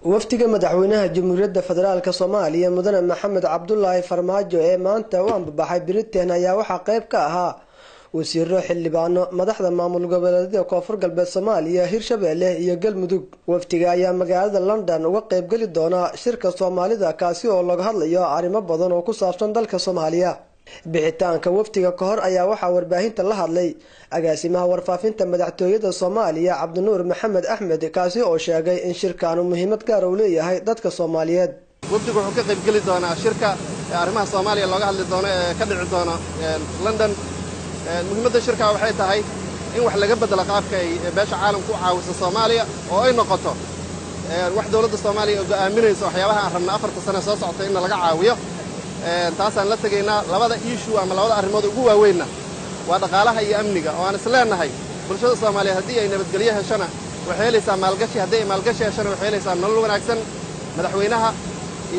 waftiga madaxweynaha Jamhuuriyadda Federaalka Soomaaliya Mudane Maxamed Cabdullaahi Farmaajo ee maanta u anbabaxay Britain ayaa waxa qayb ka ahaa wasiirro xildhibaano madaxda maamul goboleedyada Koonfur Galbeed Soomaaliya Hirshabeelle iyo Galmudug. Waftiga ayaa magaalada London uga qayb gali doona shirka Soomaalida kaasi oo laga hadlayo arrimo badan oo ku saabsan dalka Soomaaliya. bixitaanka waftiga ka hor ayaa waxa warbaahinta la hadlay agaasimaha warfaafinta madaxtooyada Soomaaliya Cabdinuur Maxamed Axmed kaasi oo sheegay in shirkaanu muhiimad gaar ah u leeyahay dadka Soomaaliyeed. waftigu wuxuu ka qayb gali doonaa shirka arrimaha Soomaaliya looga hadli doono ee ka dhici doona London. muhiimadda shirka waxay tahay in wax laga bedelo qaabka ay beesha caalamku u caawiso Soomaaliya oo ay noqoto wax dawladda Soomaaliya oo go'aaminayso waxyaabaha aan rabno 4 sano soo socota in laga caawiyo. taasaan la tagaynaa labada issue ama labada arrimood ugu waaweynna waa dhaqaalaha iyo amniga oo aan isleenahay bulshada Soomaaliyeed haddii ay nabadgelyo heshana waxay helaysaa maalgashi, haddii ay maalgashi heshana waxay helaysaa nolol wanaagsan. madaxweynaha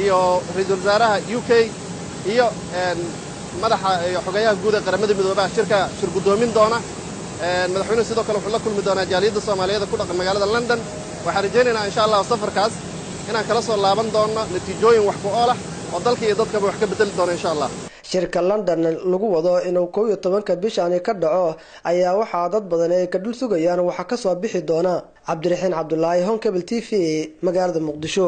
iyo ra'iisul wasaaraha UK iyo madaxa iyo xogayaha guud ee qaramada midoobay shir gudoomin doona. madaxweynuhu sidoo kale wuxuu la kulmi doonaa jaaliyadda Soomaaliyeed ku dhaqan magaalada London. waxaan rajaynaynaa insha Allah safarkaas inaan kala soo laaban doono natiijooyin wax ku ool ah oo dalka iyo dadkaba wax ka bedeli doono insha Allah. shirka London lagu wado inuu 11 bishan ka dhaco ayaa waxa dad badan ay ka dul sugayaan waxa ka soo bixi doona. Cabdiraxiin Cabdullaahi, Honkebel TV, magaalada Muqdisho.